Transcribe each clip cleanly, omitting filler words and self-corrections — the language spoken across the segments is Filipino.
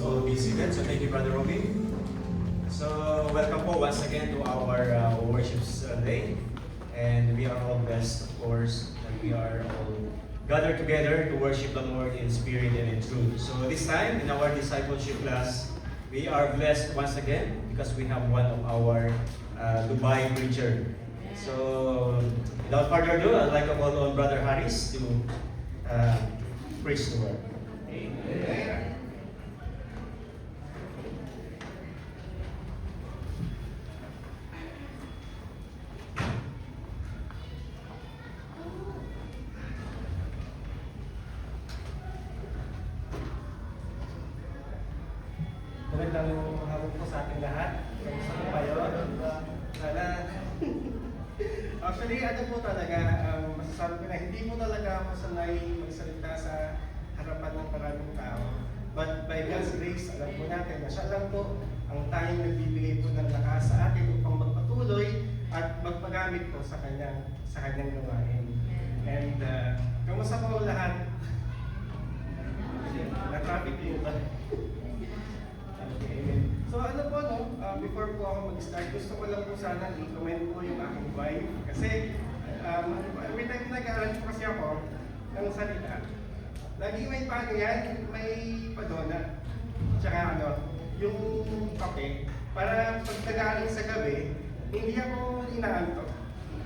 all be seated. So thank you, Brother Robin. So welcome po once again to our worship day. And we are all blessed, of course, that we are all gathered together to worship the Lord in spirit and in truth. So this time, in our discipleship class, we are blessed once again because we have one of our Dubai preacher. So without further ado, I'd like to call on Brother Harris to preach the word. Amen. Magandang hapon po sa ating lahat. Kamusta po kayo? Sana. Actually, ano po talaga, masasabi ko na hindi po talaga ako sanay magsalita sa harapan ng maraming tao. But by God's grace, alam po natin na siya lang po ang tanging nagbibigay po ng lakas sa atin upang magpatuloy at magpagamit po sa kanyang gawain. And kamusta po lahat? Na-traffic po ba? So ano po no, before po ako mag-start, gusto ko lang po sana i-comment po yung aking wife. Kasi every time nag-aaral po kasi ako ng salita, lagi may paano yan, may padona. Tsaka ano, yung kape, para pag nag-aaral sa gabi, hindi ako inaantok.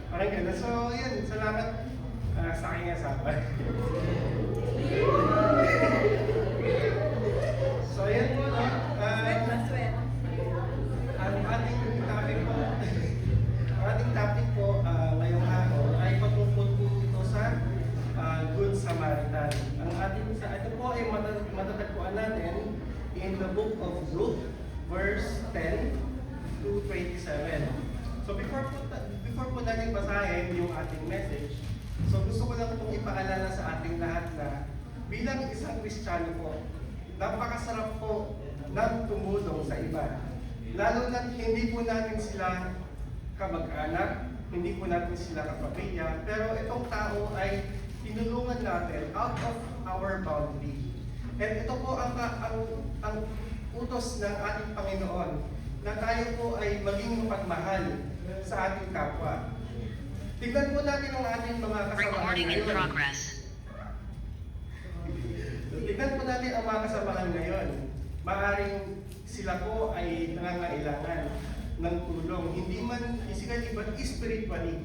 Parang gano'n. So yun, salamat sa aking asawa. So yan po no. Ang ating topic po ngayong araw ay patungkol po ito sa Good Samaritan. Ito po ay matatagpuan natin in the book of Luke, verse 10 to 27. So before po natin basahin yung ating message, so gusto ko lang itong ipaalala sa ating lahat na bilang isang Kristiyano po, napakasarap po ng tumulong sa iba. Lalo na hindi po natin sila kamag-anak, hindi po natin sila kapamilya, pero itong tao ay tinulungan natin out of our boundary. And ito po ang utos ng ating Panginoon na tayo po ay maging mapagmahal sa ating kapwa. Tignan po natin ang ating mga kasamahan ngayon. Tignan po natin ang mga kasamahan ngayon. Maaring sila po ay nangangailangan ng tulong, hindi man physically but spiritually.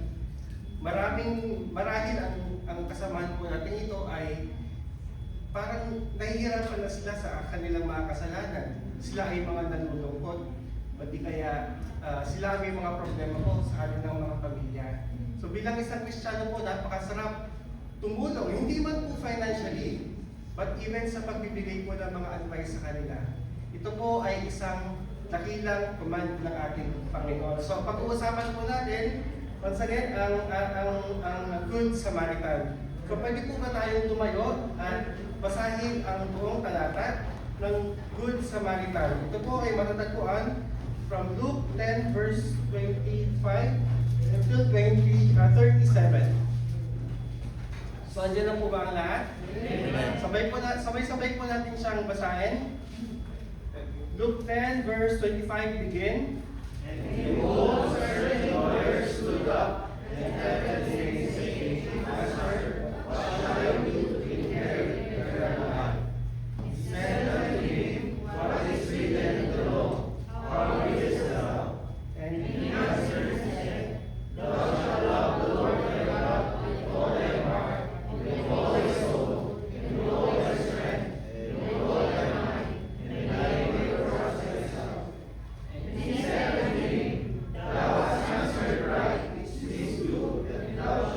Marahil ang kasamahan po natin ito ay parang nahihirapan na sila sa kanilang mga kasalanan. Sila ay mga nalulungkot, pati kaya sila may mga problema po sa kanilang mga pamilya. So bilang isang Kristiyano po, napakasarap tumulong, hindi man po financially, but even sa pagbibigay po ng mga advice sa kanila. Ito po ay isang dakilang command ng ating Panginoon. So pag-uusapan po natin, once again, ang Good Samaritan. So pwede po ba tayong tumayo at basahin ang buong talata ng Good Samaritan. Ito po ay matatagpuan from Luke 10 verse 25 until 37. So andyan na po ba ang lahat? Sabay-sabay po natin siyang basahin. Luke 10 verse 25 begin. And behold, certain lawyers stood up and heaven saying, Master, what shall I do to inherit eternal life? He said unto him, What is written in the law? How readest thou? And He answered and said, Thou shalt love the Lord thy God with all thy heart, with all thy soul, and with all thy strength, and with all thy mind, and thy neighbor as thyself. And he said unto him, Thou hast answered right, this do, and thou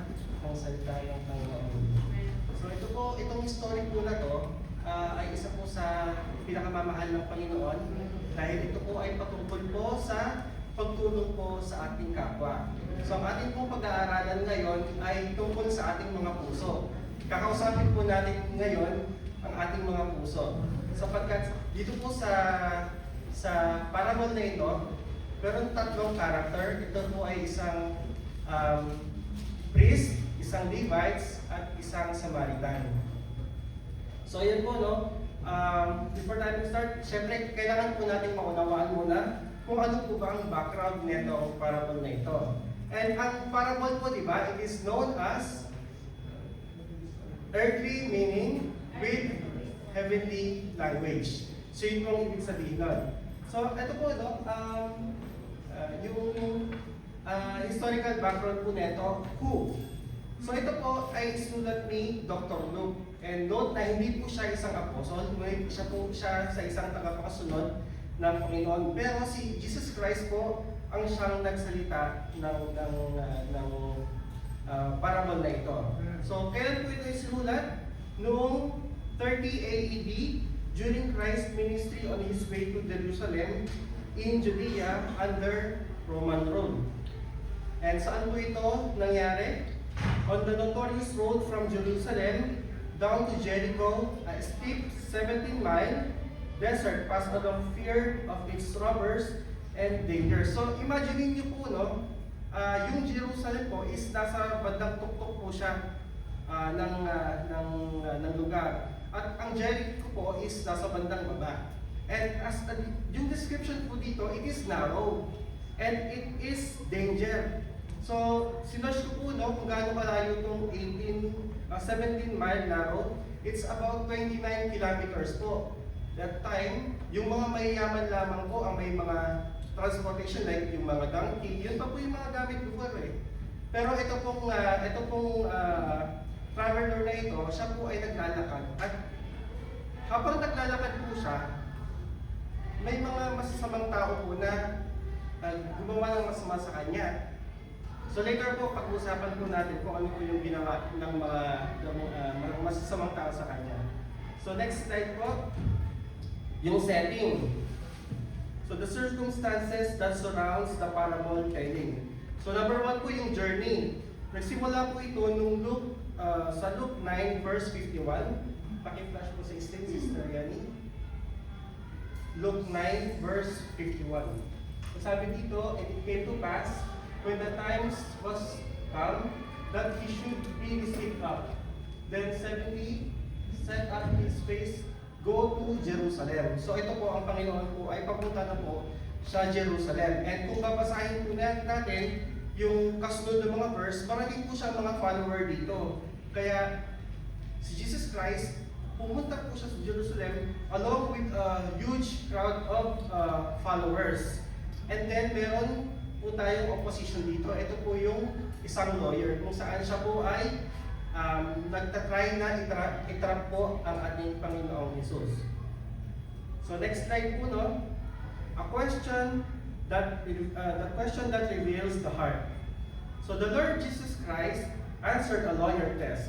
ng salita ng Panginoon. So ito po, itong story po na to ay isa po sa pinakamamahal ng Panginoon dahil ito po ay patungkol po sa pagtulong po sa ating kapwa. So ang ating pong pag-aaralan ngayon ay tungkol sa ating mga puso. Kakausapin po natin ngayon ang ating mga puso. Sapagkat dito po sa parable na ito, meron tatlong character. Ito po ay isang priest, isang Levites, at isang Samaritan. So yan po, no? Before tayo start, syempre kailangan po natin maunawaan muna kung ano po ba ang background nito ang parable na ito. And ang parable po, di ba, it is known as earthly meaning with heavenly language. So yun pong ibig sabihin nun. So ito po, no, yung historical background po nito, who? So ito po ay sulat ni Dr. Luke. And note na hindi po siya isang apostol, ngunit siya sa isang tagapakasunod ng Panginoon. Pero si Jesus Christ po ang siyang nagsalita ng parable na ito. So kailan po ito isinulat? Noong 30 AED, during Christ's ministry on His way to Jerusalem in Judea under Roman rule. And saan po ito nangyari? On the notorious road from Jerusalem down to Jericho, a steep 17-mile desert pass of fear of its robbers and danger. So imagine niyo po, no, yung Jerusalem po is nasa bandang tuktok po siya ng lugar. At ang Jericho po is nasa bandang baba. And yung description po dito, it is narrow. And it is danger. So, sinerge ko po, no, kung gaano kalayo itong 17-mile narrow, it's about 29 kilometers po. That time, yung mga mayayaman lamang po ang may mga transportation like yung mga donkey, yun pa po yung mga gamit before eh. Pero ito pong traveler na ito, siya po ay naglalakad. At habang naglalakad po siya, may mga masasamang tao po na gumawa ng masama sa kanya. So later po, pag-usapan po natin kung ano po yung ginawa ng mga masasamang tao sa kanya. So next slide po, yung setting. So the circumstances that surrounds the parable telling. So number 1 po yung journey. Nagsimula po ito nung sa Luke 9 verse 51. Paki-flash po sa screen, Sister Yani. Luke 9 verse 51. So sabi dito, and it came to pass when the times was come that he should be received up. Then 70 set up his face, go to Jerusalem. So ito po ang Panginoon po ay papunta na po sa Jerusalem. And kung babasahin po natin yung kasunod ng mga verse, marami po siya mga follower dito. Kaya si Jesus Christ, pumunta po siya sa Jerusalem along with a huge crowd of followers. And then meron po tayong opposition dito. Ito po yung isang lawyer kung saan siya po ay nagtatry na itrap po ang ating Panginoong Jesus. So next slide po, no? The question that reveals the heart. So the Lord Jesus Christ answered a lawyer test,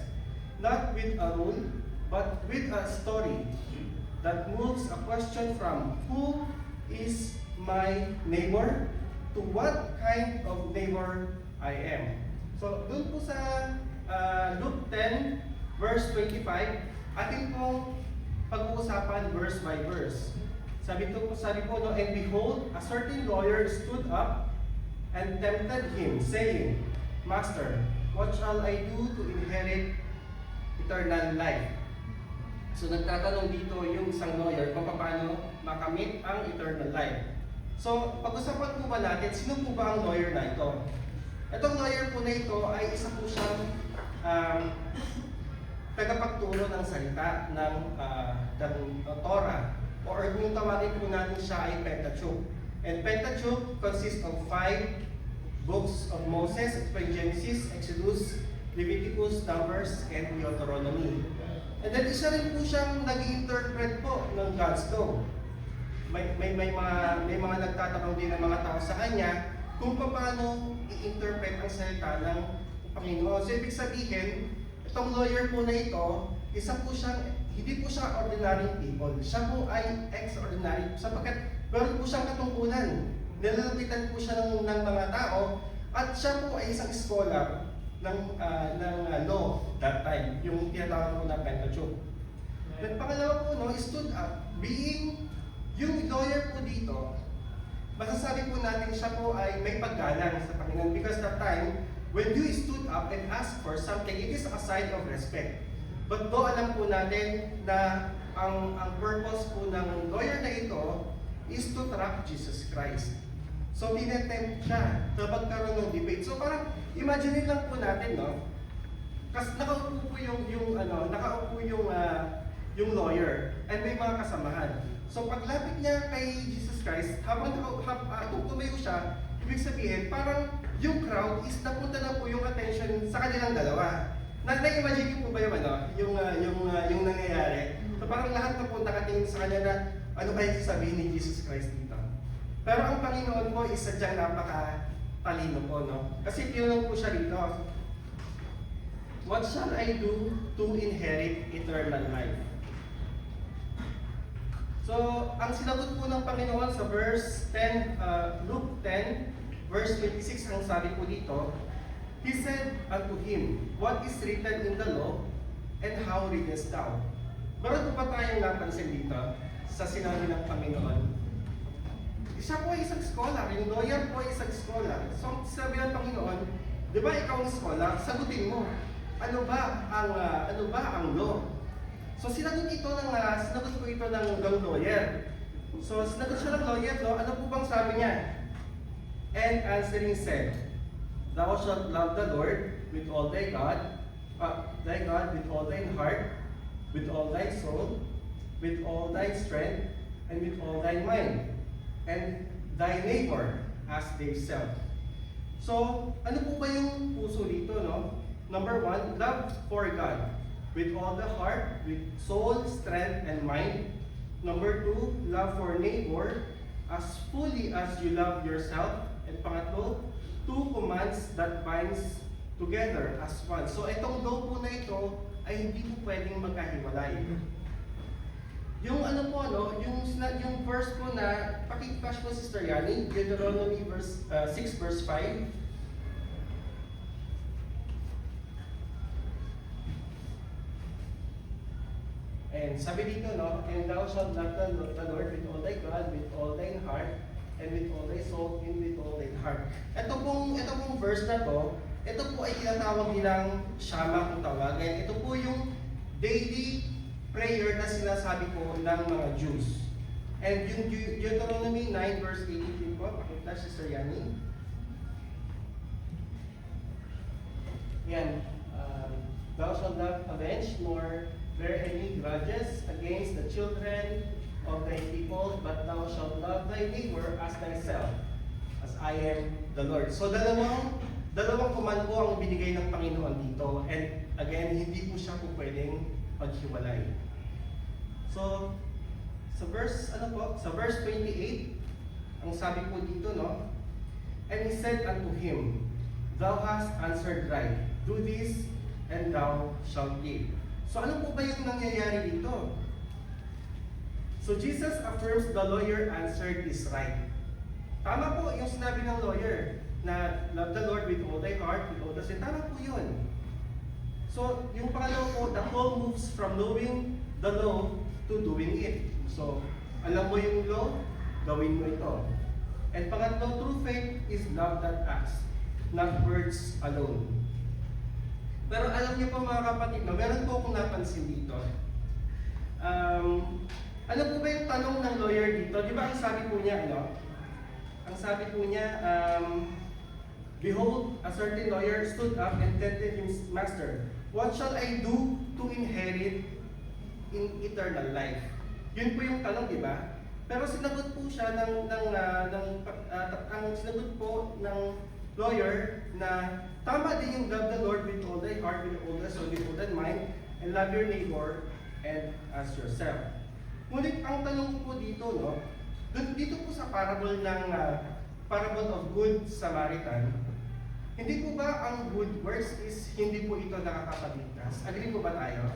not with a rule, but with a story that moves a question from who is my neighbor to what kind of neighbor I am. So dun po sa Luke 10 verse 25, ating pong pag-uusapan verse by verse. Sabi po, no, and behold, a certain lawyer stood up and tempted him, saying, Master, what shall I do to inherit eternal life? So nagtatanong dito yung isang lawyer kung paano makamit ang eternal life. So pag-usapan po ba natin, sino po ba ang lawyer na ito? Itong lawyer po na ito ay isa po siyang tagapagturo ng salita ng Torah, or kung tawagin po natin siya ay Pentateuch. And Pentateuch consists of 5 books of Moses, Genesis, Exodus, Leviticus, Numbers, and Deuteronomy. And then isa rin po siyang nag-interpret po ng God's law. May mga nagtatanong din ng mga tao sa kanya kung paano i-interpret ang salita ng Panginoon. So ibig sabihin, itong lawyer po na ito, hindi po siya ordinary people. Siya po ay extraordinary sapagkat meron po siyang katungkulan. Nilalapitan po siya ng mga tao at siya po ay isang scholar ng law that time, yung tinatawag po na Pentateuch. Then pangalawa po, stood up, being yung lawyer po dito, masasabi po natin siya po ay may paggalang sa Panginoon because that time, when you stood up and asked for something, it is a sign of respect. But though alam po natin na ang purpose po ng lawyer na ito is to trap Jesus Christ. So tinetempt siya na magkaroon ng debate. So parang imagine lang po natin, no? Kasi nakaupo po yung lawyer and may mga kasamahan. So paglapit niya kay Jesus Christ, habang tumayo siya, ibig sabihin parang yung crowd is napunta na po yung attention sa kanilang dalawa. Na-imagine niyo po ba yung nangyayari? So parang lahat na po nakatingin sa kanya na ano kaya sasabihin ni Jesus Christ dito. Pero ang Panginoon po is sadyang napaka-talino po, no? Kasi tinanong po siya dito, what shall I do to inherit eternal life? So, ang sinagot po ng Panginoon sa verse 10, Luke 10, verse 26, ang sabi po dito, He said unto him, what is written in the law, and how readest thou? Meron po ba tayong napansin dito sa sinabi ng Panginoon? Siya po ay isang scholar, yung lawyer po ay isang scholar. So, sabi ng Panginoon, di ba ikaw ang scholar? Sagutin mo, ano ba ang law? So, sinagot po ito ng lawyer. So, sinagot siya ng lawyer, no? Ano po bang sabi niya? And answering said, Thou shalt love the Lord with all thy God with all thine heart, with all thy soul, with all thy strength, and with all thy mind, and thy neighbor as thyself. So, ano po ba yung puso dito, no? Number 1, love for God with all the heart, with soul, strength, and mind. Number 2, love for neighbor as fully as you love yourself. And pangatlo, 2 commands that binds together as one. So itong law po na ito ay hindi po pwedeng magkahiwalay. Yung yung verse po na paki-flash po Sister Yani, Deuteronomy 6 verse 5. And sabi dito, no, and thou shalt love the Lord with all thy God, with all thine heart, and with all thy soul, and with all thine heart. Ito pong verse na to, ito po ay tinatawag nilang Shama kung tawagin. Ito po yung daily prayer na sinasabi po ng mga Jews. And yung Deuteronomy 9 verse 18 po, pakita Sister Yani. Yan. Thou shalt not avenge nor bear any grudges against the children of thy people, but thou shalt love thy neighbor as thyself, as I am the Lord. So dalawang command po ang binigay ng Panginoon dito. And again, hindi po siya po pwedeng paghiwalay. So, sa verse 28, ang sabi po dito, no? And he said unto him, Thou hast answered right. Do this, and thou shalt live. So ano po ba yung nangyayari dito? So Jesus affirms the lawyer answered is right. Tama po yung sinabi ng lawyer na love the Lord with all thy heart, with all thy strength. Tama po yun. So yung pangalawa po, the law moves from knowing the law to doing it. So alam mo yung law, gawin mo ito. And pangatlo, true faith is love that acts, not words alone. Pero alam niyo po mga kapatid, no, meron po akong napansin dito. Ano po ba yung tanong ng lawyer dito? Di ba ang sabi po niya, Behold, a certain lawyer stood up and tempted his master. What shall I do to inherit in eternal life? Yun po yung tanong, di ba? Pero sinagot po siya sinagot po ng lawyer na tama din yung love the Lord with all thy heart, with all thy soul, with all thy mind, and love your neighbor and as yourself. Ngunit ang tanong po dito, no, dito po sa parable of Good Samaritan, Hindi po ba ang good works is hindi po ito nakakapagligtas? Agree po ba tayo?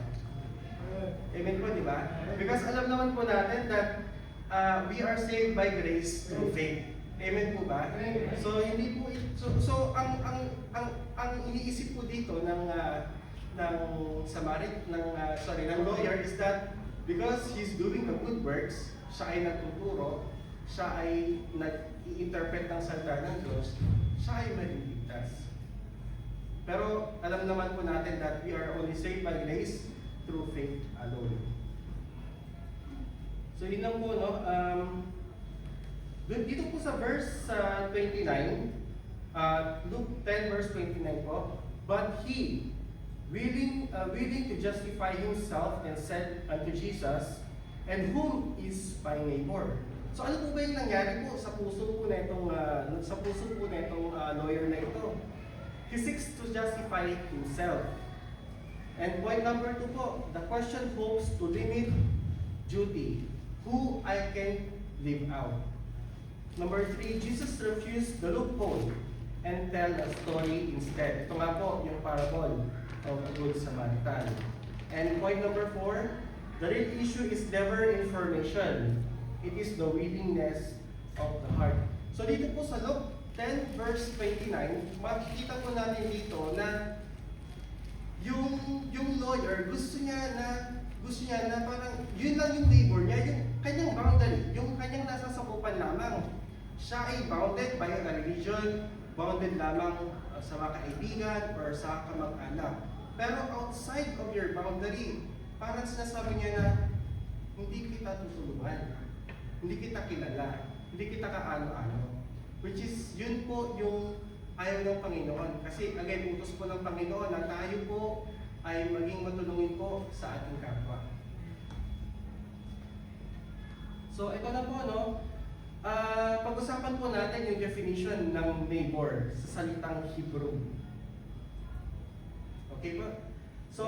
Amen po, di ba? Because alam naman po natin that we are saved by grace through faith. Amen po ba? So hindi po ang iniisip po dito ng ng lawyer is that because he's doing the good works, siya ay nagtuturo, siya ay nag-i-interpret ng salita ng Diyos, siya ay maliligtas. Pero alam naman po natin that we are only saved by grace through faith alone. So yun lang po, no? Dito po sa verse 29, Luke 10 verse 29 po, but he, willing to justify himself, and said unto Jesus, and whom is my neighbor? So ano po ba yung nangyari po sa puso po nitong lawyer na ito? He seeks to justify himself. And point number 2 po, the question hopes to limit duty, who I can live out. Number 3, Jesus refused the loophole and tell a story instead. Ito nga po yung parable of the Good Samaritan. And point number 4, the real issue is never information. It is the willingness of the heart. So dito po sa Luke 10 verse 29, makikita po natin dito na yung lawyer gusto niya na parang yun lang yung neighbor niya, yung kanyang boundary, yung kanyang nasasakupan lamang. Siya ay bounded by a religion, bounded lamang sa mga kaibigan or sa kamag-anak. Pero outside of your boundary, parang sinasabi niya na hindi kita tutulungan, hindi kita kilala, hindi kita kaano-ano. Which is, yun po yung ayaw ng Panginoon. Kasi again, utos po ng Panginoon na tayo po ay maging matulungin po sa ating kapwa. So ito na po, no? Pag-usapan po natin yung definition ng neighbor sa salitang Hebrew. Okay po? So,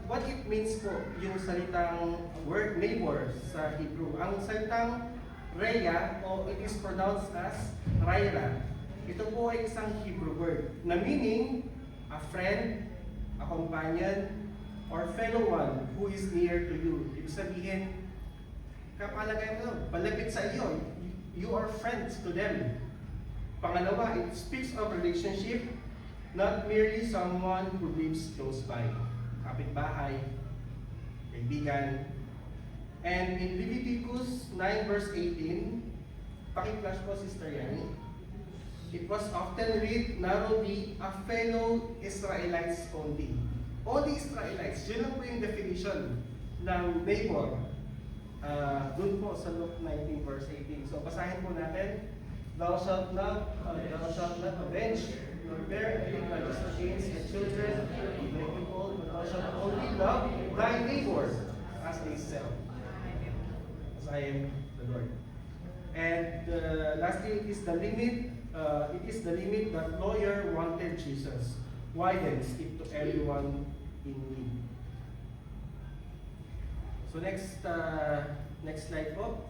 what it means po yung salitang word neighbor sa Hebrew? Ang salitang Rhea, o it is pronounced as Raira. Ito po ay isang Hebrew word na meaning a friend, a companion, or fellow one who is near to you. Ibig sabihin, kapalagay mo, palapit sa iyo, you are friends to them. Pangalawa, it speaks of relationship, not merely someone who lives close by. Kapitbahay, kaibigan. And in Leviticus 9 verse 18, paki-flash po Sister Yani, it was often read narrowly, a fellow Israelites only. Only Israelites. Yun lang po yung definition ng neighbor. Doon po sa Luke 19 verse 18. So basahin po natin. Thou shalt not avenge, nor bear any grudges against the children of thy people, but thou shalt only love thy neighbor as thyself. As I am the Lord. And lastly, it is the limit. It is the limit that lawyer wanted Jesus widens it to everyone in need. So next slide po.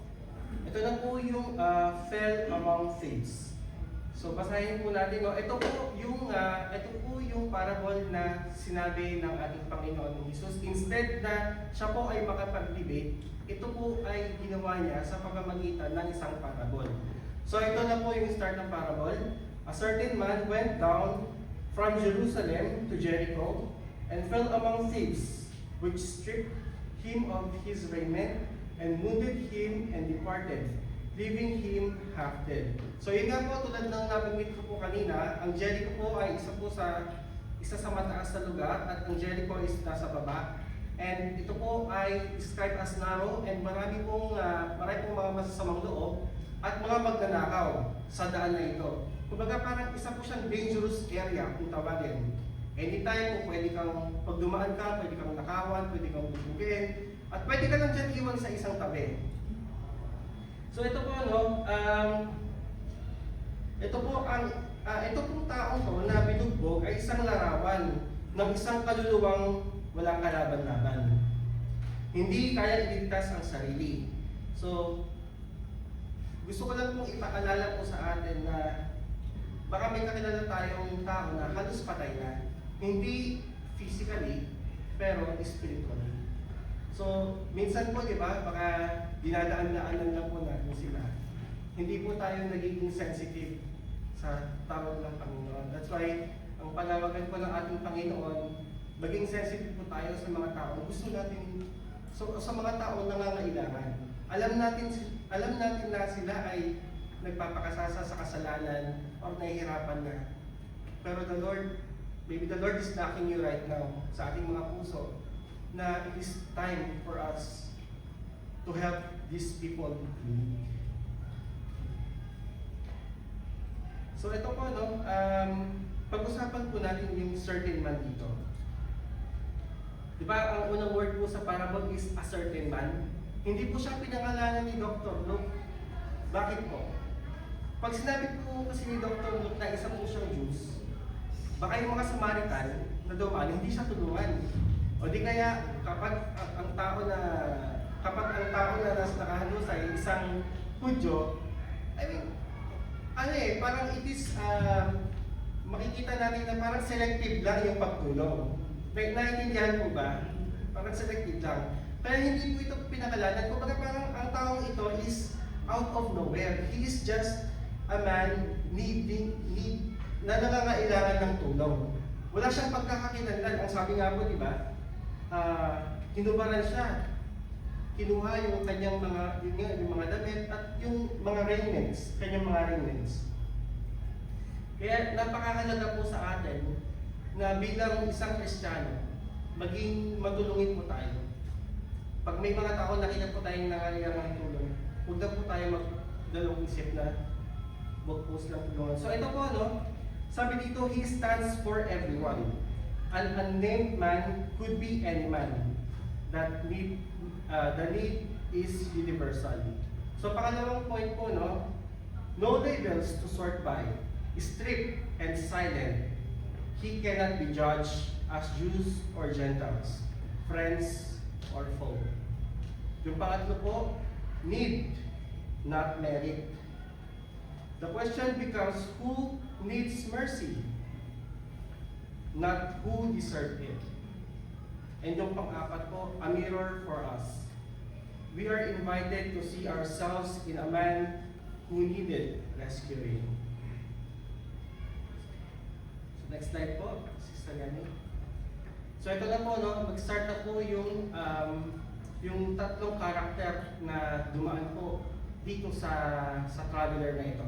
Ito na po yung fell among thieves. So basahin po natin. No? Ito po yung parable na sinabi ng ating Panginoon Jesus. Instead na siya po ay makapag-debate, ito po ay ginawa niya sa pamamagitan ng isang parable. So ito na po yung start ng parable. A certain man went down from Jerusalem to Jericho and fell among thieves, which stripped him of his raiment and wounded him and departed, leaving him half dead. So yun nga po, tulad ng nabanggit ko po kanina, ang Jericho po ay isa sa mataas na lugar at ang Jericho is nasa baba. And ito po ay described as narrow and marami pong mga masasamang loob at mga magnanakaw sa daan na ito. Kumbaga parang isa po siyang dangerous area kung tawagin. Anytime kung pwede kang, pag dumaan ka, pwede kang nakawan, pwede kang bubugin, at pwede ka lang dyan iwan sa isang tabi. So ito po ito pong taong to na binugbog ay isang larawan ng isang kaluluwang walang kalaban-laban. Hindi kaya iligtas ang sarili. So, gusto ko lang pong ipaalala po sa atin na baka may kakilala tayong tao na halos patay na. Hindi physically, pero spiritually. So, minsan po, di ba, baka dinadaan-daanan lang po natin sila. Hindi po tayo nagiging sensitive sa tawag ng Panginoon. That's why, ang panawagan po ng ating Panginoon, maging sensitive po tayo sa mga tao. Gusto natin, sa mga tao nangangailangan. Alam natin na sila ay nagpapakasasa sa kasalanan o nahihirapan na. Pero maybe the Lord is knocking you right now sa ating mga puso na it is time for us to help these people in need. So ito po, no, pag-usapan po natin yung certain man dito. Di ba, ang unang word po sa parable is a certain man. Hindi po siya pinangalanan ni Dr. Luke. Bakit po? Pag sinabi po kasi ni Dr. Luke na isa po siyang Jews, baka yung mga Samaritan na dumaan, hindi siya tulungan. O di kaya, kapag ang tao na nasa nakahalusay, isang Hudyo, I mean, parang it is, makikita natin na parang selective lang yung pagtulong. Naiintindihan po ba? Parang selective lang. Kaya hindi po ito pinakalanan. Kumbaga parang ang taong ito is out of nowhere. He is just a man na nangangailangan ng tulong. Wala siyang pagkakakilanlan. Ang sabi nga po, di ba? Hinubaran siya. Kinuha yung kanyang yung mga damit at yung mga raiments, kanyang mga raiments. Kaya napakahalaga po sa atin na bilang isang Kristiyano, maging matulungin po tayo. Pag may mga tao nakita po tayong nangangailangan ng tulong, huwag na po tayo magdalawang isip na huwag po silang tulungan. So ito po, sabi dito, he stands for everyone. An unnamed man could be any man. The need is universal. So pangalawang point po, no labels to sort by. Strict and silent. He cannot be judged as Jews or Gentiles, friends or foe. Yung pangatlo po, need, not merit. The question becomes, who needs mercy? Not who deserves it. And yung pang-apat po, a mirror for us. We are invited to see ourselves in a man who needed rescuing. So next slide po, Sister Yani. So ito na po, mag-start na po yung tatlong karakter na dumaan po dito sa traveler na ito.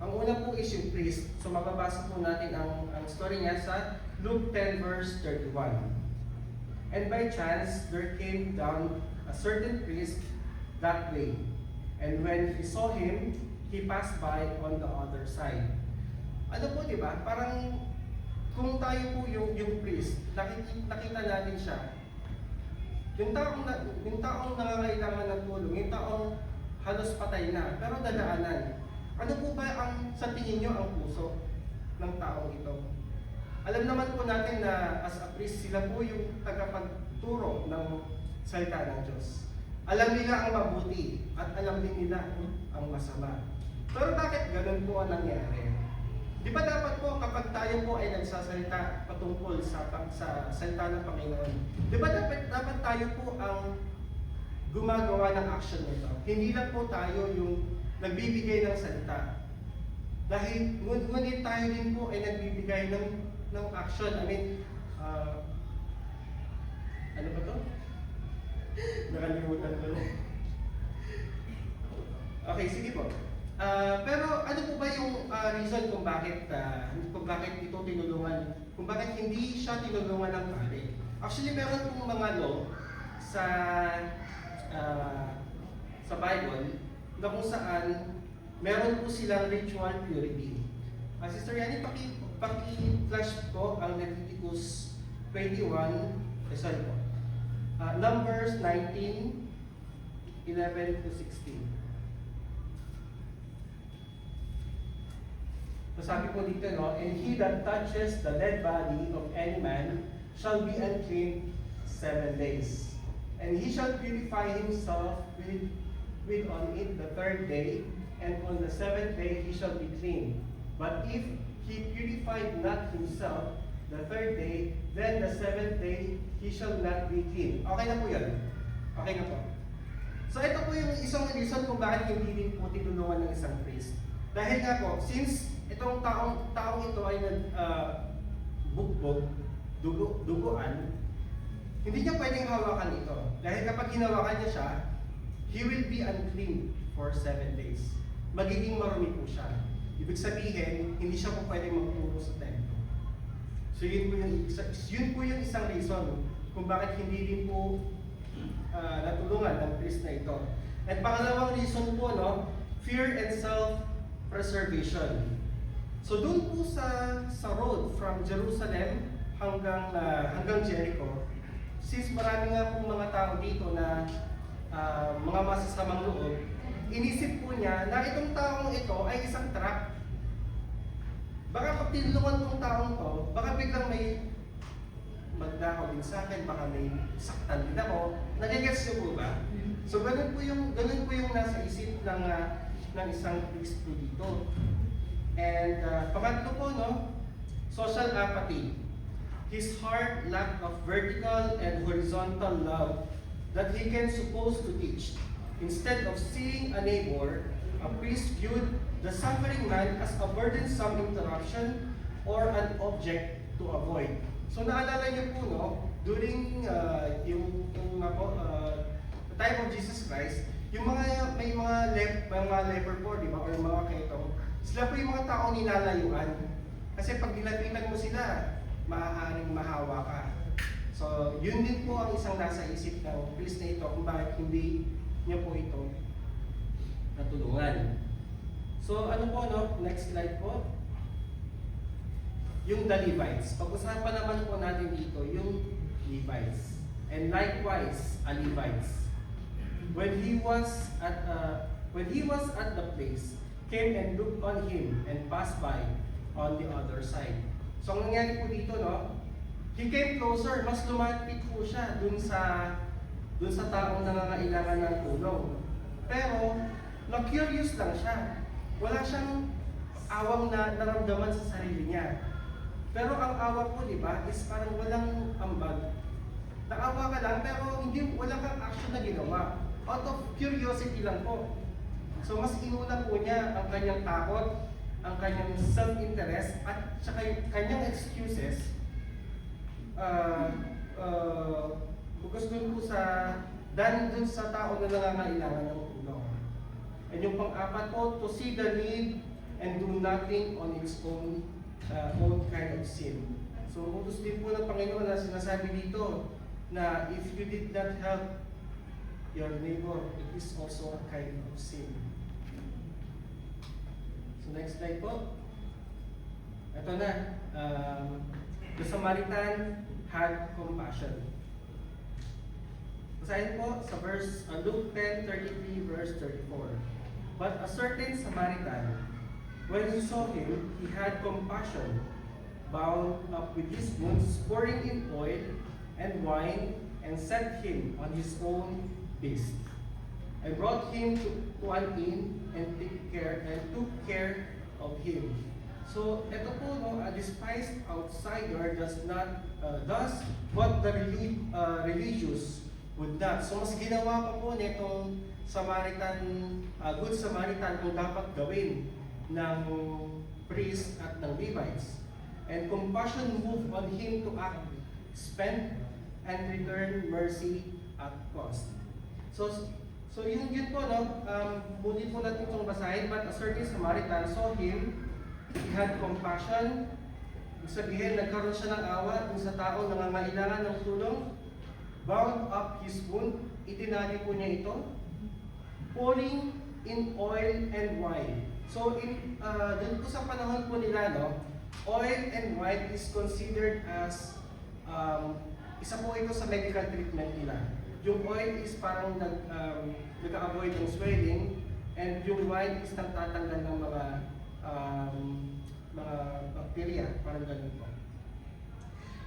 Ang una po is yung priest. So mababasa po natin ang story niya sa Luke 10 verse 31. And by chance, there came down a certain priest that way. And when he saw him, he passed by on the other side. Ano po, di ba? Parang kung tayo po yung priest, nakita natin siya. Yung taong nangangailangan ng tulong, yung taong halos patay na, pero dadaanan. Ano po ba sa tingin nyo ang puso ng taong ito? Alam naman po natin na as a priest, sila po yung tagapagturo ng salita ng Diyos. Alam nila ang mabuti at alam din nila ang masama. Pero bakit ganun po ang nangyari? Di ba dapat po kapag tayo po ay nagsasalita patungkol sa salita ng Panginoon, di ba dapat tayo po ang gumagawa ng action nito? Hindi lang po tayo yung nagbibigay ng salita. Dahil ngunit tayo din po ay nagbibigay ng action. I mean, ano ba to? Nakalimutan ko na. Okay, sige po. Pero ano po ba yung reason kung bakit ito tinulungan? Kung bakit hindi siya tinulungan ng pare? Actually, meron pong mga law sa Bible na kung saan meron po silang ritual purity. Sister Yani, paki-flash ko ang Leviticus 21, sorry po. Numbers 19, 11 to 16. So sabi po dito, and he that touches the dead body of any man shall be unclean 7 days. And he shall purify himself with on it the 3rd day, and on the 7th day he shall be clean. But if he purified not himself the third day, then the seventh day he shall not be clean. Okay na po yun? Okay na po. So ito po yung isang reason kung bakit hindi din po tinulungan ng isang priest. Dahil nga po, since itong taong ito ay bugbog, duguan, hindi niya pwedeng hawakan ito. Dahil kapag hinawakan niya siya, he will be unclean for 7 days. Magiging marumi po siya. Ibig sabihin, hindi siya po pwedeng magturo sa templo. So yun po yung isang reason kung bakit hindi din po natulungan ng priest na ito. At pangalawang reason po, no, fear and self-preservation. So doon po sa road from Jerusalem hanggang Jericho, since marami nga po mga tao dito na mga masasamang loob, inisip po niya na itong taong ito ay isang trap. Baka pag tinulungan tong taong to, baka biglang may magdakaw din sa akin, baka may saktan din ako. Nagigets niyo po ba? So ganun po yung nasa isip ng isang priest po dito. And pangatlo po, no, social apathy. His heart lack of vertical and horizontal love that he can supposed to teach. Instead of seeing a neighbor, a priest viewed the suffering man as a burdensome interruption or an object to avoid. So naalala niyo po, no, during the time of Jesus Christ, yung may mga leper po, di ba, or mga ketong, sila po yung mga taong nilalayuan. Kasi pag nilapitan mo sila, maaaring mahawa ka. So yun din po ang isang nasa isip ng priest na ito kung bakit hindi niya po ito natulungan. So ano po, no? Next slide po. Yung the Levites. Pag-usapan naman po natin dito yung Levites. And likewise, a Levites. When he was at the place, came and looked on him and passed by on the other side. So ang nangyari po dito, no? He came closer, mas lumapit po siya dun sa taong nangangailangan ng tulong. Pero na-curious lang siya. Wala siyang awang na naramdaman sa sarili niya. Pero ang awa po, di ba, is parang walang ambag. Naawa ka lang, pero wala kang action na ginawa. Out of curiosity lang po. So mas inuna po niya ang kanyang takot, ang kanyang self-interest, at saka yung kanyang excuses. Bukas dun po dun sa tao na nangangailangan ng tulong. And yung pang-apat po, to see the need and do nothing on its own kind of sin. So utos din po ng Panginoon na sinasabi dito na if you did not help your neighbor, it is also a kind of sin. So next slide po. Ito na. The Samaritan had compassion. Basahin po sa Luke 10:33 verse 34. But a certain Samaritan, when he saw him, he had compassion, bound up with his wounds, pouring in oil and wine, and set him on his own beast, and brought him to an inn and took care of him. So, ito po, no, a despised outsider does what the religious would not. So, mas ginawa pa po nitong Good Samaritan kung dapat gawin ng priest at ng Levites. And compassion moved on him to act, spend, and return mercy at cost. So yun po, no? Muli po natin itong basahin, but a certain Samaritan saw him, he had compassion, ibig sabihin, nagkaroon siya ng awa kung sa tao nangangailangan ng tulong, bound up his wound, itinali po niya ito, pouring in oil and wine. So dun po sa panahon po nila, no, oil and wine is considered as isa po ito sa medical treatment nila. Yung oil is parang nag-avoid ng swelling, and yung wine is nagtatanggal ng mga bacteria, parang ganun po.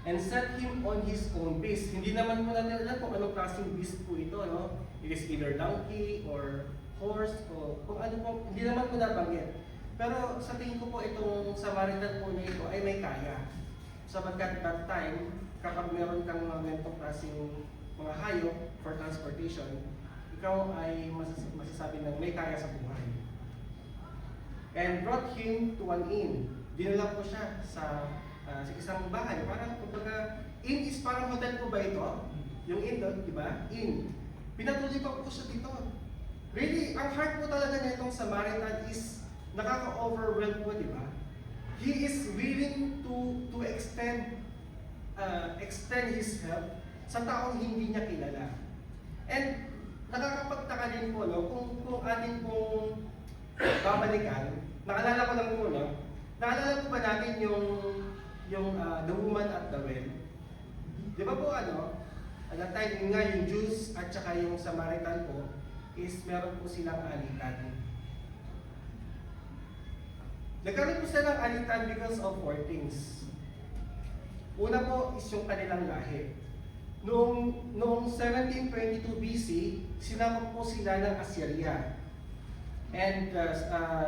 And set him on his own beast. Hindi naman po natin alam kung anong klaseng beast po ito, no? It is either donkey or horse o kung ano po, hindi naman po nabanggit. Pero sa tingin ko po itong Samaritan po na ito ay may kaya. Sapagkat that time, kapag meron kang mga ganitong klaseng mga hayop for transportation, ikaw ay masasabi ng may kaya sa buhay. And brought him to an inn. Dinala po siya sa isang bahay. Parang kumbaga, inn is parang hotel po ba ito? Yung inn doon, di ba? Inn. Pinatuloy pa po siya dito. Really, ang heart po talaga nitong Samaritan is nakaka-overwhelm po, di ba? He is willing to extend his help sa taong hindi niya kilala. And nakakapagtaka din po, no, kung atin pong babalikan, naalala ko lang po, no, naalala po ba natin yung the woman at the well? Di ba po at that time, yun nga yung Jews at saka yung Samaritan po, is meron po silang alitan. Nagkaroon po sila ng alitan because of 4 things. Una po is yung kanilang lahi. Noong 1722 BC, sinakop po sila ng Assyria. And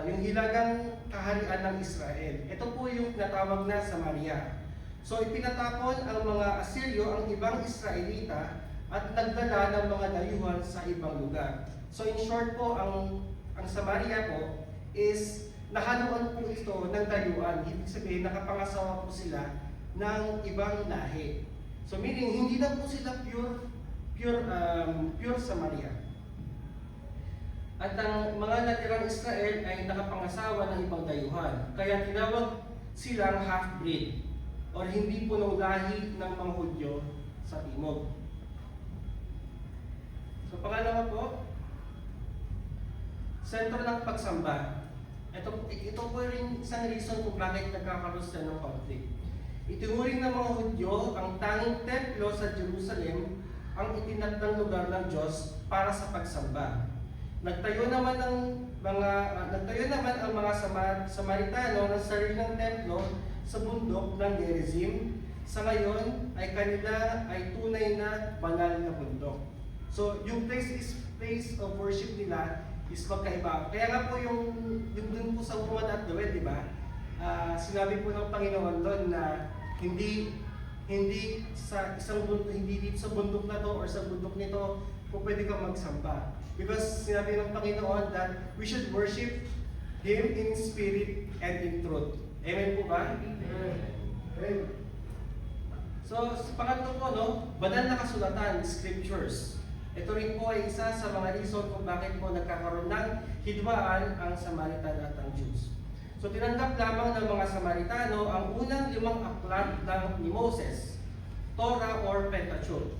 yung hilagang kaharian ng Israel. Ito po yung natawag na Samaria. So ipinatapon ang mga Asiryo ang ibang Israelita at nagdala ng mga dayuhan sa ibang lugar. So in short po, ang Samaria po is nahaluan po ito ng dayuhan. Ibig sabihin, nakapangasawa po sila ng ibang lahi. So meaning, hindi na po sila pure Samaria. At ang mga natirang Israel ay nakapangasawa ng ibang dayuhan. Kaya tinawag silang half-breed o hindi punong lahi ng mga Hudyo sa Timog. So pangalawa po, sentro ng pagsamba. Ito po rin isang reason kung bakit nagkakaroon sila ng conflict. Itinuring ng mga Hudyo ang tanging templo sa Jerusalem ang itinakdang lugar ng Diyos para sa pagsamba. Nagtayo naman ang mga Samaritano ng sariling templo sa bundok ng Gerizim. Sa ngayon ay kanila ay tunay na banal na bundok. So yung place of worship nila is magkaiba. Kaya nga po yung dun po sa woman at the well, di ba? Sinabi po ng Panginoon doon na hindi sa isang bundok, hindi dito sa bundok na to or sa bundok nito po pwede kang magsamba. Because sinabi ng Panginoon that we should worship Him in spirit and in truth. Amen po ba? Amen. So, sa pangatlo po, no, banal na kasulatan, scriptures. Ito rin po ay isa sa mga reason kung bakit po nagkakaroon ng hidwaan ang Samaritan at ang Jews. So, tinanggap lamang ng mga Samaritano ang unang 5 aklat ni Moses, Torah or Pentateuch,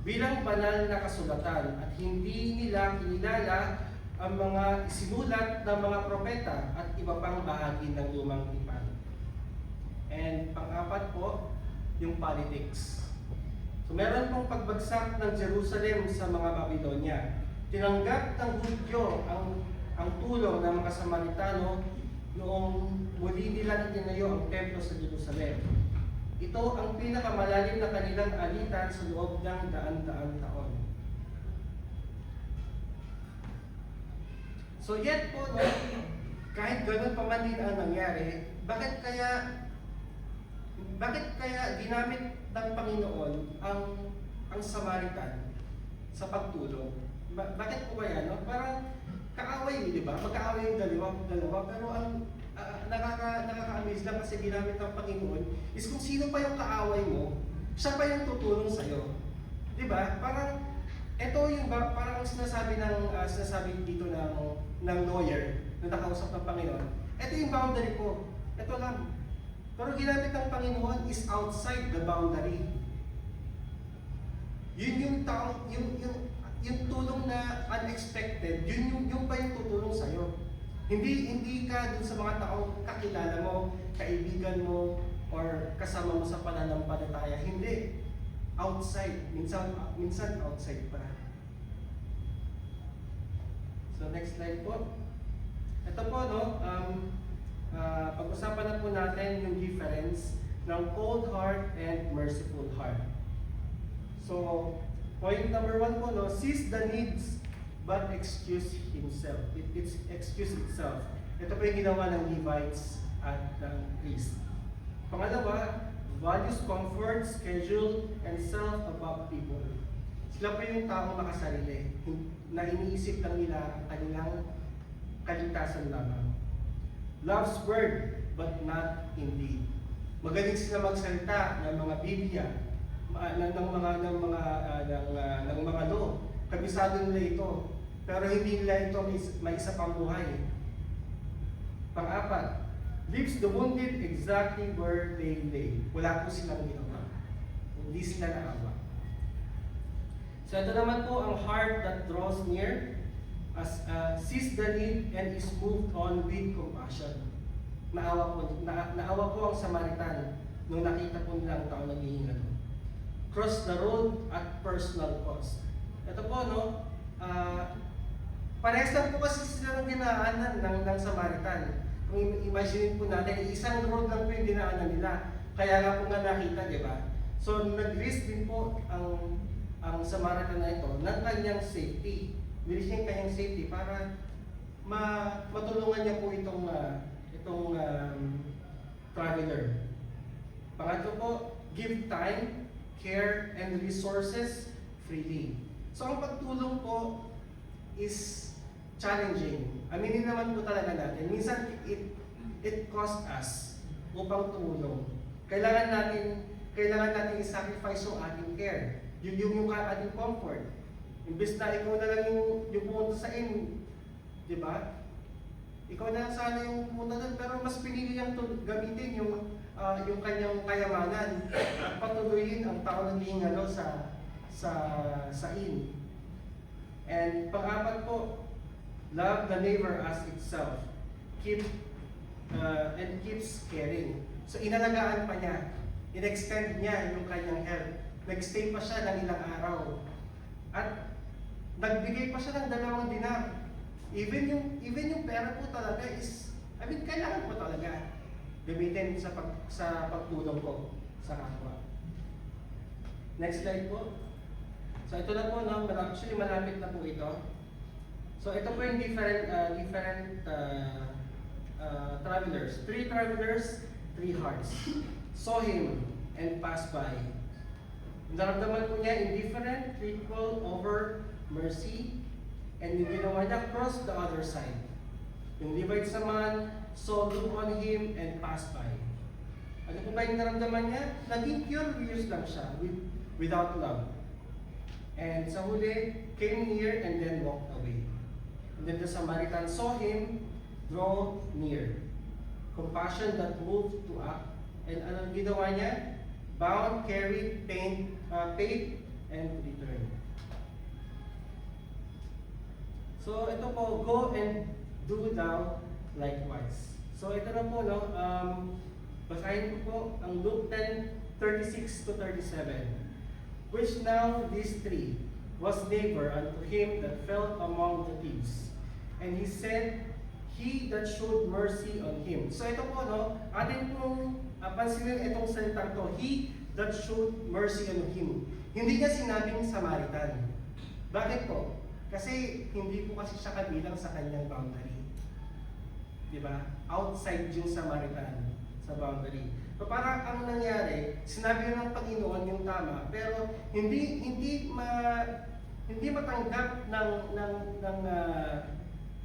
bilang banal na kasulatan at hindi nila kinilala ang mga isinulat ng mga propeta at iba pang bahagi ng lumang tipan. And pang-apat po, yung politics. So meron pong pagbagsak ng Jerusalem sa mga Babylonia. Tinanggap ng Hudyo ang tulong ng mga Samaritano noong muli nilang itinayo ang templo sa Jerusalem. Ito ang pinakamalalim na kanilang alitan sa loob ng daan-daan taon. So yet po, no, kahit ganun pa man din ang nangyari, bakit kaya ginamit ng Panginoon ang Samaritan sa pagtulong? Bakit po ba yan? No? Parang kaaway, di ba? Magkaaway yung dalawa, pero ang nakaka-amaze lang kasi ginamit ng Panginoon is kung sino pa yung kaaway mo, siya pa yung tutulong sa'yo. Di ba? Parang ito yung parang ang sinasabi dito ng lawyer na nakausap ng Panginoon. Ito yung boundary ko. Ito lang. Pero ginamit ng Panginoon is outside the boundary. Yun yung tao, yung tulong na unexpected, yung pa yung tutulong sa'yo. Hindi ka dun sa mga taong kakilala mo, kaibigan mo, or kasama mo sa pananampalataya. Hindi. Outside. Minsan outside pa. So next slide po. Ito po, no, pag-usapan na po natin yung difference ng cold heart and merciful heart. So, point number 1 po, no, sees the needs but excuse himself. It's excuse itself. Ito po yung ginawa ng Levites at ng priest. Pangalawa, values comfort, schedule, and self above people. Sila po yung taong makasarili, na iniisip lang nila ang kanilang kaligtasan lamang. Loves word, but not in deed. Magaling sila magsalita ng mga Biblia, ng mga law. Kabisado nila ito, pero hindi nila ito may isa pang buhay. Pang-apat, leaves the wounded exactly where they lay. Wala po silang ginawa. Hindi sila naawa. So ito naman po ang heart that draws near, sees the need and is moved on with compassion. Naawa po ang Samaritan nung nakita po nilang tao naghihingalo. Cross the road at personal cost. Ito po, no, parehas lang po kasi sila ng dinaanan ng Samaritan. Kung imagine po natin, isang road lang po yung dinaanan nila. Kaya nga po nga nakita, di ba? So, nag-risk din po ang Samaritan na ito ng kanyang safety. Bilis niya yung kanyang safety para matulungan niya po itong traveler. Pangatlo po, give time, care, and resources freely. So, ang pagtulong po is challenging. Aminin naman po talaga natin. Minsan, it cost us upang tumulong. Kailangan natin i-sacrifice yung ating care. Yung ating comfort. Imbes na ikaw na lang yung pumunta sa di ba? Ikaw na lang sana yung pumunta doon, pero mas pinili niyang gamitin yung kanyang kayamanan at patuloyin ang tao na hingalo sa inn. And pang-apat po, love the neighbor as itself. Keeps caring. So inalagaan pa niya. In-extend niya yung kanyang help. Nag-stay pa siya ng ilang araw. At nagbigay pa siya ng 2 dinar. Even yung pera po talaga is, kailangan po talaga gamitin sa pagtulong ko sa kapwa. Next slide po. So ito na po, no? Actually malapit na po ito. So ito po yung different travelers. 3 travelers, 3 hearts. Saw him and passed by. Naramdaman po niya indifferent, tranquil, over mercy, and yung ginawa niya, cross the other side. Yung Levite naman, saw, look on him, and passed by. Ano po ba yung naramdaman niya? Naging curious lang siya, without love. And sa huli, came near and then walked away. And then the Samaritan saw him, draw near. Compassion that moved to act. And anong ginawa niya? Bound, carried, paid, and returned. So ito po, go and do thou likewise. So ito na po, no? Basahin ko po ang Luke 10:36 to 37. Which now these 3 was neighbor unto him that fell among the thieves. And he said, he that showed mercy on him. So ito po, no? Atin pong pansinin itong salitang to, he that showed mercy on him. Hindi niya sinabing Samaritan. Bakit po? Kasi hindi po kasi siya kabilang sa kanyang boundary. Diba? Outside yung Samaritan sa boundary. So parang ang nangyari, sinabi ng Panginoon yung tama, pero hindi matanggap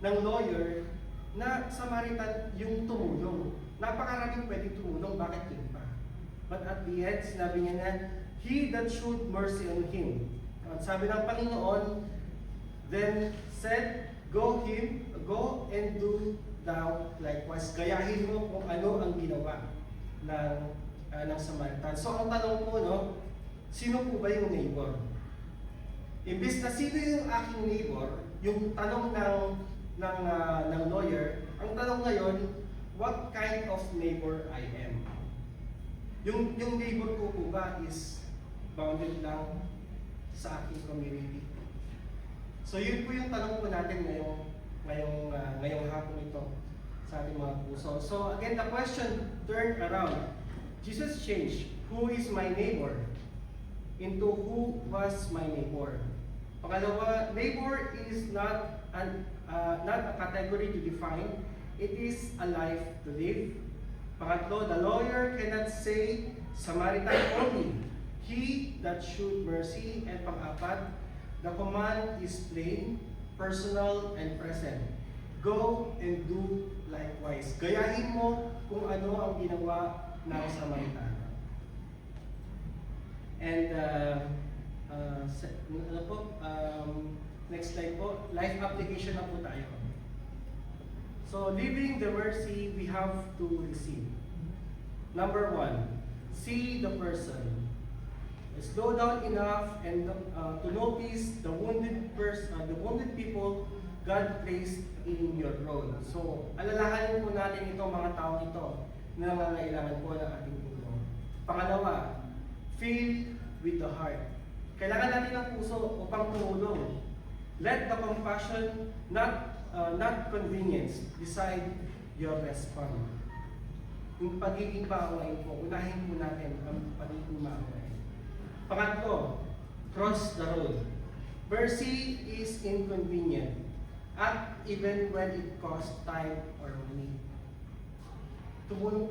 ng lawyer na Samaritan yung tumulong. Napakaraming pwedeng tumulong, bakit yun pa? But at the end, sinabi niya na, he that showed mercy on him. At sabi ng Panginoon, then said, go and do thou likewise. Gayahin mo kung ano ang ginawa ng Samaritan. So ang tanong po, no, sino po ba yung neighbor? Imbis na sino yung aking neighbor, yung tanong ng lawyer, ang tanong ngayon, what kind of neighbor I am? Yung neighbor ko po ba is bounded lang sa aking community? So yun po yung tanong po natin ngayong hapon ito sa ating mga puso. So again, the question turned around. Jesus changed who is my neighbor into who was my neighbor. Pangalawa, neighbor is not a category to define, it is a life to live. Pangatlo, the lawyer cannot say Samaritan only. He that showed mercy. And pang-apat, the command is plain, personal, and present. Go and do likewise. Gayahin mo kung ano ang ginawa ng Samaritan. And next slide po, life application na po tayo. So, living the mercy we have to receive. Number 1, see the person. Slow down enough and to notice the wounded people God placed in your road. So, alalahanin po natin itong mga tao ito na nangangailangan po ng ating tulong. Pangalawa, feel with the heart. Kailangan natin ng puso upang tumulong. Let the compassion, not convenience, decide your response. Yung pagiging maawain po, unahin po natin ang pagiging maawain. Pangatlo, cross the road. Mercy is inconvenient. Act even when it costs time or money. Tumulong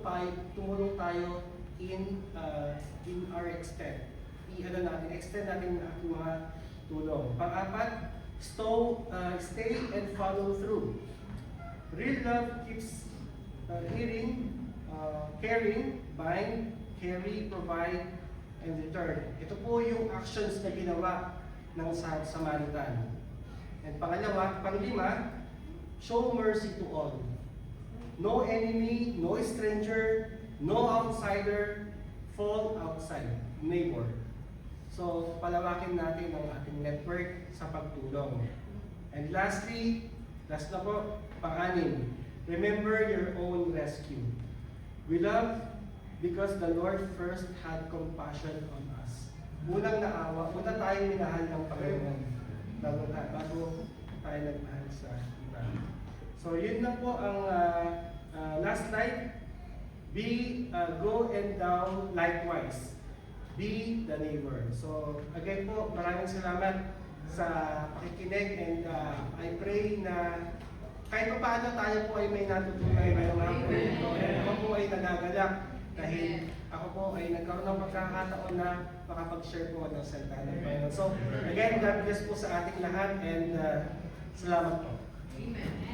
tayo in our extent. Extend natin ang ating mga tulong. Pang-apat, stay and follow through. Real love keeps caring, bind, carry, provide, and return. Ito po yung actions na ginawa ng Samaritan. And panglima, show mercy to all. No enemy, no stranger, no outsider, fall outside, neighbor. So, palawakin natin ang ating network sa pagtulong. And lastly, last na po, pang-anim, remember your own rescue. We love because the Lord first had compassion on us. Unang tayong minahal ng Panginoon bago tayo nagmahal sa iba. So, yun na po ang last slide. Go and thou likewise. Be the neighbor. So, again po, maraming salamat sa pakikinig and I pray na kahit pa paano tayo po ay may natutunan ngayong hapon ito. Ako po ay nagagalak dahil ako po ay nagkaroon ng pagkakataon na makapag-share po ng salita ng Panginoon. So, again, God bless po sa ating lahat and salamat po. Amen.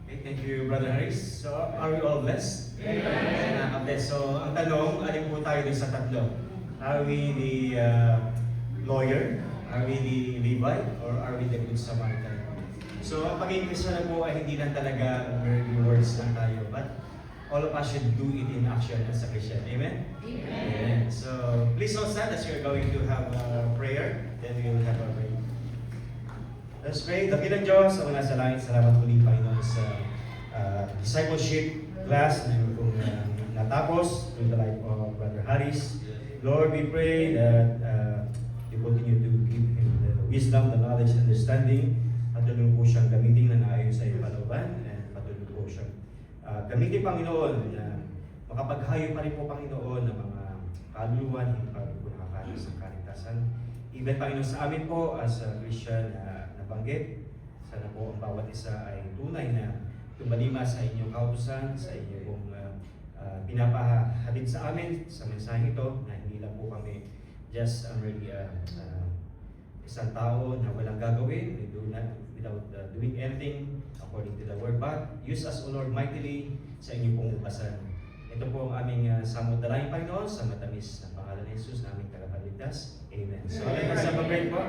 Okay, thank you, Brother Harris. So, are we all blessed? Amen. Blessed. So, ang tanong, alin po tayo dun sa tatlo? Are we the lawyer? Are we the Levite? Or are we the Good Samaritan? So, ang pagiging Kristiyan po ay hindi lang talaga mere words lang tayo, but all of us should do it in action as a Christian. Amen? Amen. So, please don't stand as you're going to have a prayer. Then we will have a prayer. Let's pray. Dakilang Diyos, ang nasa langit, salamat muli, Panginoon, sa discipleship class na yung natapos through the life of Brother Harris. Lord, we pray that you continue to give him the wisdom, the knowledge, and understanding. Patuloy po siyang gamitin na naayon sa iyong kalooban, and patuloy po siyang gamitin, Panginoon, na makapaghayo pa rin po, Panginoon, ng mga kaluluwan, hindi pa rin po nakakalis ng kaligtasan. Even, Panginoon, sa amin po as a Christian nabanggit, sana po ang bawat isa ay tunay na tumalima sa inyong kautusan, sa inyong pinapahatid sa amin sa mensahe ito, na hindi lang po kami just really isang tao na walang gagawin, without doing anything according to the word, but use us, O Lord, mightily sa inyong pong upasan. Ito po ang aming samot dalangin, Panginoon, sa matamis na pangalan ni Jesus na aming tagapagligtas. Amen. So, let's have a break po.